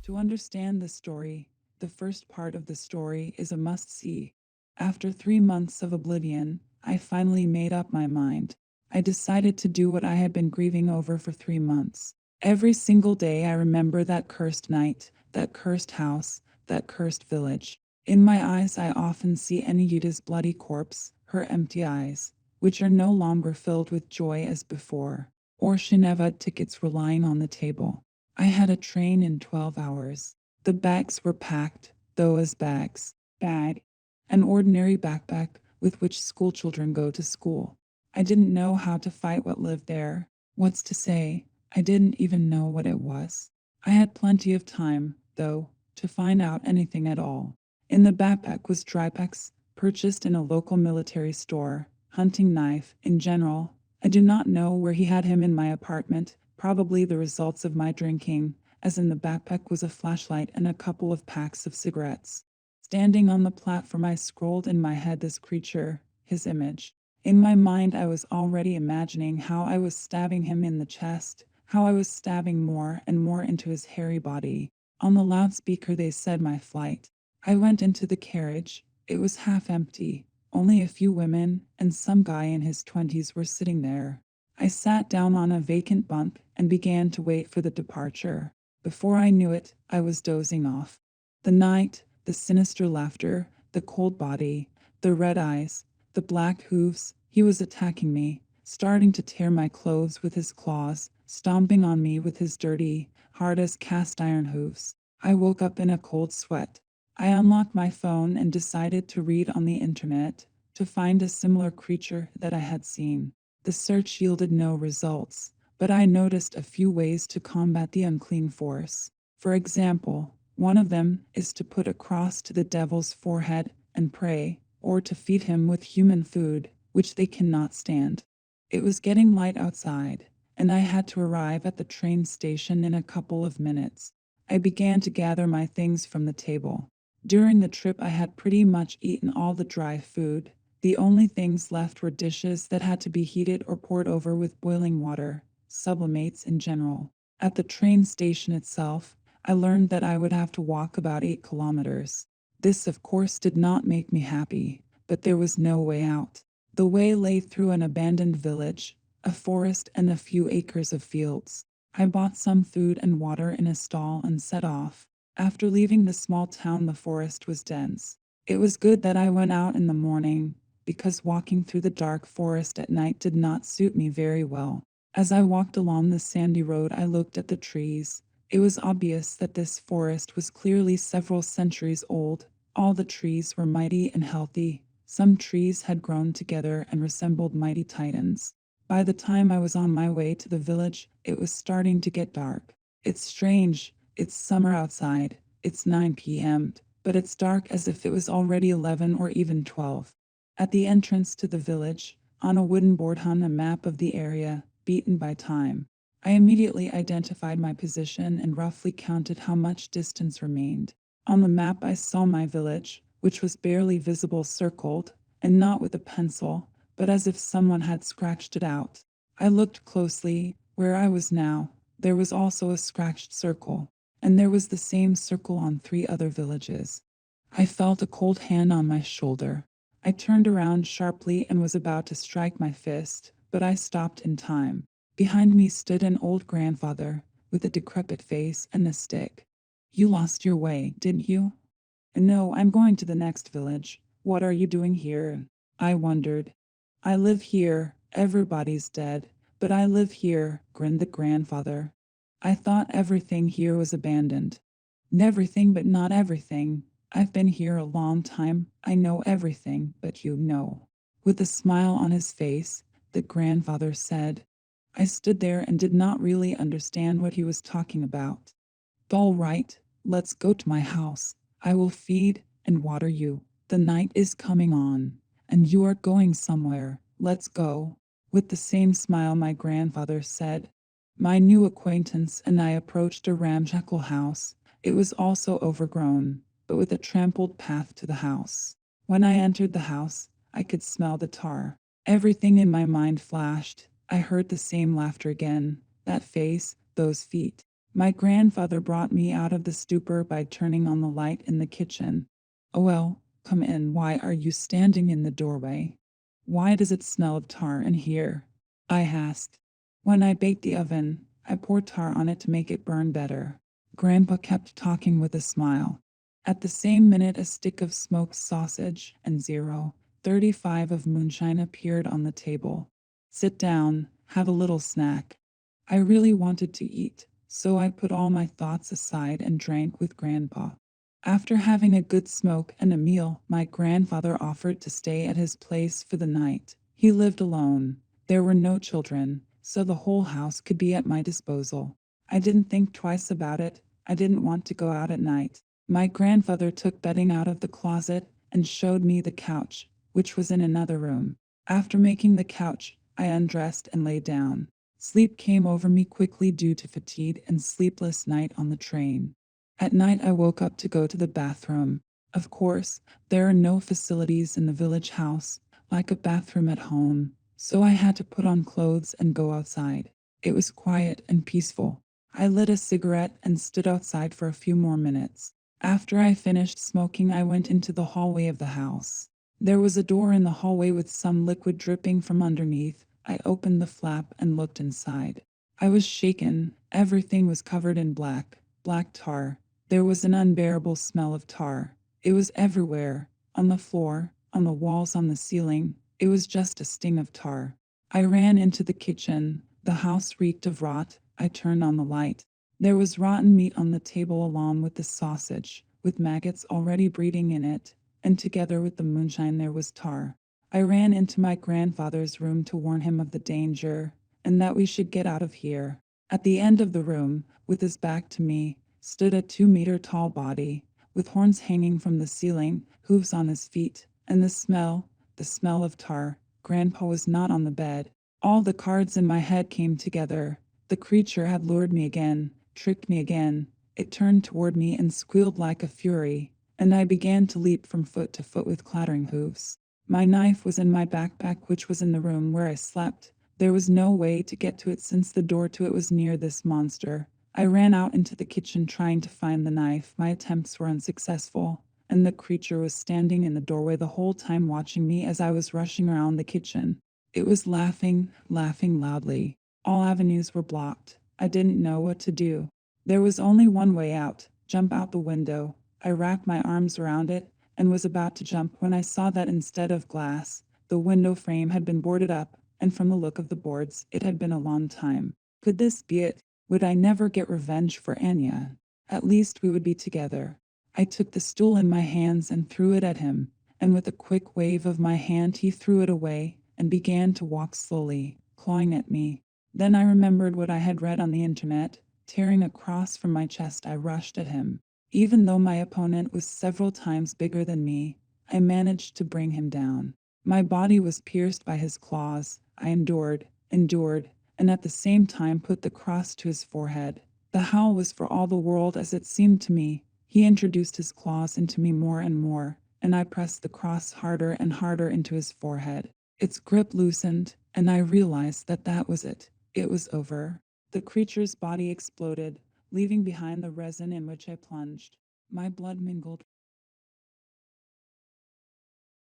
To understand the story, the first part of the story is a must see. After 3 months of oblivion, I finally made up my mind. I decided to do what I had been grieving over for 3 months. Every single day, I remember that cursed night, that cursed house, that cursed village. In my eyes, I often see Anita's bloody corpse, her empty eyes, which are no longer filled with joy as before, or Shineva tickets were lying on the table. I had a train in 12 hours. The bags were packed, though as bags. Bag. An ordinary backpack with which schoolchildren go to school. I didn't know how to fight what lived there. What's to say, I didn't even know what it was. I had plenty of time, though, to find out anything at all. In the backpack was dry packs, purchased in a local military store, hunting knife, in general. I do not know where he had him in my apartment, probably the results of my drinking, as in the backpack was a flashlight and a couple of packs of cigarettes. Standing on the platform, I scrolled in my head this creature, his image. In my mind, I was already imagining how I was stabbing him in the chest, how I was stabbing more and more into his hairy body. On the loudspeaker, they said my flight. I went into the carriage. It was half empty. Only a few women and some guy in his 20s were sitting there. I sat down on a vacant bunk and began to wait for the departure. Before I knew it, I was dozing off. The night, the sinister laughter, the cold body, the red eyes, the black hooves, he was attacking me, starting to tear my clothes with his claws, stomping on me with his dirty, hard as cast iron hooves. I woke up in a cold sweat. I unlocked my phone and decided to read on the internet to find a similar creature that I had seen. The search yielded no results, but I noticed a few ways to combat the unclean force. For example, one of them is to put a cross to the devil's forehead and pray, or to feed him with human food, which they cannot stand. It was getting light outside, and I had to arrive at the train station in a couple of minutes. I began to gather my things from the table. During the trip, I had pretty much eaten all the dry food. The only things left were dishes that had to be heated or poured over with boiling water, sublimates in general. At the train station itself, I learned that I would have to walk about 8 kilometers. This, of course, did not make me happy, but there was no way out. The way lay through an abandoned village, a forest, and a few acres of fields. I bought some food and water in a stall and set off. After leaving the small town, the forest was dense. It was good that I went out in the morning, because walking through the dark forest at night did not suit me very well. As I walked along the sandy road, I looked at the trees. It was obvious that this forest was clearly several centuries old. All the trees were mighty and healthy. Some trees had grown together and resembled mighty titans. By the time I was on my way to the village, it was starting to get dark. It's strange. It's summer outside. It's 9 p.m., but it's dark as if it was already 11 or even 12. At the entrance to the village, on a wooden board hung a map of the area, beaten by time. I immediately identified my position and roughly counted how much distance remained. On the map, I saw my village, which was barely visible, circled, and not with a pencil, but as if someone had scratched it out. I looked closely. Where I was now, there was also a scratched circle, and there was the same circle on 3 other villages. I felt a cold hand on my shoulder. I turned around sharply and was about to strike my fist, but I stopped in time. Behind me stood an old grandfather, with a decrepit face and a stick. "You lost your way, didn't you?" "No, I'm going to the next village." "What are you doing here?" I wondered. "I live here. Everybody's dead, but I live here," grinned the grandfather. "I thought everything here was abandoned." "Everything, but not everything. I've been here a long time. I know everything, but you know." With a smile on his face, the grandfather said. I stood there and did not really understand what he was talking about. "All right, let's go to my house. I will feed and water you. The night is coming on, and you are going somewhere. Let's go." With the same smile, my grandfather said. My new acquaintance and I approached a ramshackle house. It was also overgrown, but with a trampled path to the house. When I entered the house, I could smell the tar. Everything in my mind flashed. I heard the same laughter again, that face, those feet. My grandfather brought me out of the stupor by turning on the light in the kitchen. Oh, well, come in. Why are you standing in the doorway? Why does it smell of tar in here? I asked. When I baked the oven, I poured tar on it to make it burn better. Grandpa kept talking with a smile. At the same minute, a stick of smoked sausage and 0.35 of moonshine appeared on the table. Sit down, have a little snack. I really wanted to eat, so I put all my thoughts aside and drank with Grandpa. After having a good smoke and a meal, my grandfather offered to stay at his place for the night. He lived alone. There were no children, so the whole house could be at my disposal. I didn't think twice about it. I didn't want to go out at night. My grandfather took bedding out of the closet and showed me the couch, which was in another room. After making the couch, I undressed and lay down. Sleep came over me quickly due to fatigue and sleepless night on the train. At night, I woke up to go to the bathroom. Of course, there are no facilities in the village house, like a bathroom at home, so I had to put on clothes and go outside. It was quiet and peaceful. I lit a cigarette and stood outside for a few more minutes. After I finished smoking, I went into the hallway of the house. There was a door in the hallway with some liquid dripping from underneath. I opened the flap and looked inside. I was shaken. Everything was covered in black tar. There was an unbearable smell of tar. It was everywhere, on the floor, on the walls, on the ceiling. It was just a sting of tar. I ran into the kitchen. The house reeked of rot. I turned on the light. There was rotten meat on the table along with the sausage, with maggots already breeding in it, and together with the moonshine there was tar. I ran into my grandfather's room to warn him of the danger, and that we should get out of here. At the end of the room, with his back to me, stood a 2-meter tall body, with horns hanging from the ceiling, hooves on his feet, and the smell of tar. Grandpa was not on the bed. All the cards in my head came together. The creature had lured me again, tricked me again. It turned toward me and squealed like a fury, and I began to leap from foot to foot with clattering hooves. My knife was in my backpack, which was in the room where I slept. There was no way to get to it since the door to it was near this monster. I ran out into the kitchen trying to find the knife. My attempts were unsuccessful, and the creature was standing in the doorway the whole time watching me as I was rushing around the kitchen. It was laughing loudly. All avenues were blocked. I didn't know what to do. There was only one way out: jump out the window. I wrapped my arms around it and was about to jump when I saw that instead of glass, the window frame had been boarded up, and from the look of the boards, it had been a long time. Could this be it? Would I never get revenge for Anya? At least we would be together. I took the stool in my hands and threw it at him, and with a quick wave of my hand he threw it away and began to walk slowly, clawing at me. Then I remembered what I had read on the internet. Tearing across from my chest, I rushed at him. Even though my opponent was several times bigger than me, I managed to bring him down. My body was pierced by his claws. I endured, and at the same time put the cross to his forehead. The howl was for all the world as it seemed to me. He introduced his claws into me more and more, and I pressed the cross harder and harder into his forehead. Its grip loosened, and I realized that that was it. It was over. The creature's body exploded, leaving behind the resin in which I plunged. My blood mingled